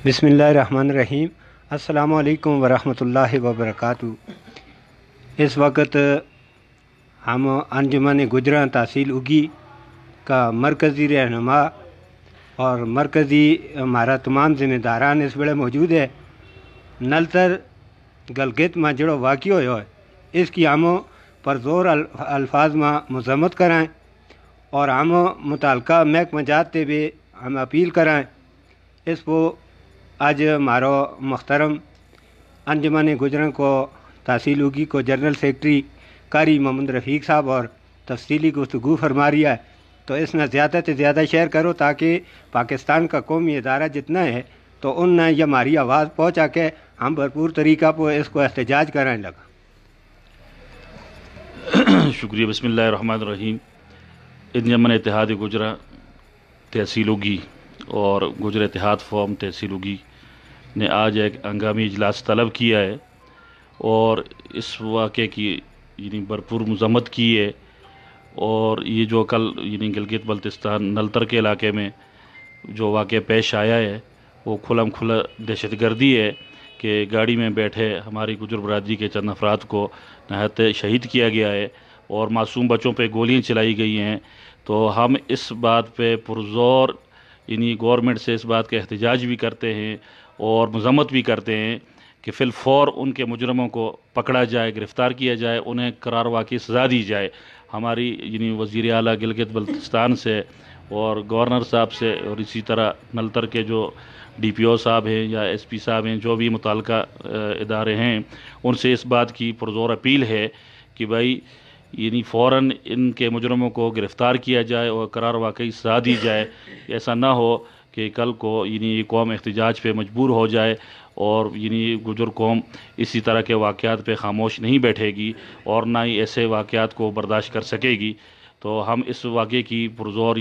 بسم اللہ الرحمن الرحیم۔ السلام علیکم ورحمۃ اللہ وبرکاتہ۔ اس وقت ہم انجمن گجراں تحصیل اگی کا مرکزی رہنما اور مرکزی ہمارا تمام ذمہ داران اس ویلے موجود ہے۔ نلتر گلگت میں جڑو واقع ہوئے اس کی ہم پرزور الفاظ میں مذمت کرائیں اور ہم متعلقہ محکمہ جات تے بھی ہم اپیل کرائیں۔ اس کو آج ہمارو محترم انجمن گجراں کو تحصیل اگی کو جنرل سیکرٹری قاری محمد رفیق صاحب اور تفصیلی گفتگو فرما رہا ہے، تو اس میں زیادہ سے زیادہ شیئر کرو تاکہ پاکستان کا قومی ادارہ جتنا ہے تو ان نے یہ ہماری آواز پہنچا کے ہم بھرپور طریقہ پر اس کو احتجاج کرنے لگا۔ شکریہ۔ بسم اللہ الرحمن الرحیم۔ انجمن اتحاد گجراں تحصیل اگی اور گجر اتحاد فورم تحصیل اگی نے آج ایک ہنگامی اجلاس طلب کیا ہے اور اس واقعے کی بھرپور مذمت کی ہے، اور یہ جو کل گلگت بلتستان نلتر کے علاقے میں جو واقعہ پیش آیا ہے وہ کھلم کھلا دہشت گردی ہے کہ گاڑی میں بیٹھے ہماری گجر برادری کے چند افراد کو نہایت شہید کیا گیا ہے اور معصوم بچوں پہ گولیاں چلائی گئی ہیں۔ تو ہم اس بات پہ پرزور گورنمنٹ سے اس بات کا احتجاج بھی کرتے ہیں اور مذمت بھی کرتے ہیں کہ فی الفور ان کے مجرموں کو پکڑا جائے، گرفتار کیا جائے، انہیں قرار واقعی سزا دی جائے۔ ہماری وزیر اعلیٰ گلگت بلتستان سے اور گورنر صاحب سے اور اسی طرح نلتر کے جو ڈی پی او صاحب ہیں یا ایس پی صاحب ہیں، جو بھی متعلقہ ادارے ہیں، ان سے اس بات کی پرزور اپیل ہے کہ بھائی فوراً ان کے مجرموں کو گرفتار کیا جائے اور قرار واقعی سزا دی جائے۔ ایسا نہ ہو کہ کل کو یہ قوم احتجاج پہ مجبور ہو جائے اور گجر قوم اسی طرح کے واقعات پہ خاموش نہیں بیٹھے گی اور نہ ہی ایسے واقعات کو برداشت کر سکے گی۔ تو ہم اس واقعے کی پرزور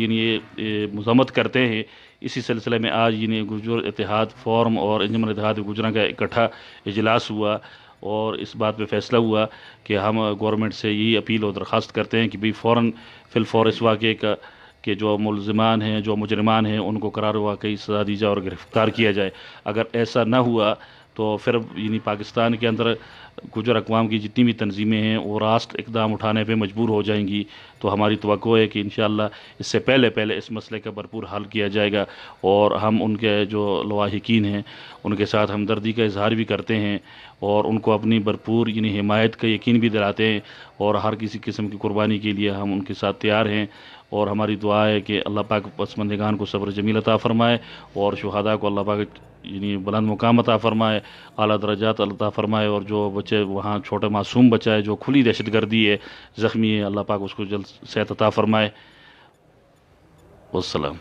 مذمت کرتے ہیں۔ اسی سلسلے میں آج گجر اتحاد فورم اور انجمن اتحاد گجراں کا اکٹھا اجلاس ہوا اور اس بات پہ فیصلہ ہوا کہ ہم گورنمنٹ سے یہی اپیل اور درخواست کرتے ہیں کہ بھئی فوراً فی الفور اس واقعے کا کہ جو ملزمان ہیں، جو مجرمان ہیں، ان کو قرار واقعی سزا دی جائے اور گرفتار کیا جائے۔ اگر ایسا نہ ہوا تو پھر پاکستان کے اندر گجر اقوام کی جتنی بھی تنظیمیں ہیں وہ راست اقدام اٹھانے پہ مجبور ہو جائیں گی۔ تو ہماری توقع ہے کہ انشاءاللہ اس سے پہلے اس مسئلے کا بھرپور حل کیا جائے گا، اور ہم ان کے جو لواحقین ہیں ان کے ساتھ ہمدردی کا اظہار بھی کرتے ہیں اور ان کو اپنی بھرپور حمایت کا یقین بھی دلاتے ہیں، اور ہر کسی قسم کی قربانی کے لیے ہم ان کے ساتھ تیار ہیں۔ اور ہماری دعا ہے کہ اللہ پاک پسماندگان کو صبر جمیل عطا فرمائے اور شہداء کو اللہ پاک بلند مقام عطا فرمائے، اعلیٰ درجات عطا فرمائے، اور جو بچے وہاں چھوٹے معصوم بچہ ہے جو کھلی دہشت گردی ہے، زخمی ہے، اللہ پاک اس کو جلد صحت عطا فرمائے۔ والسلام۔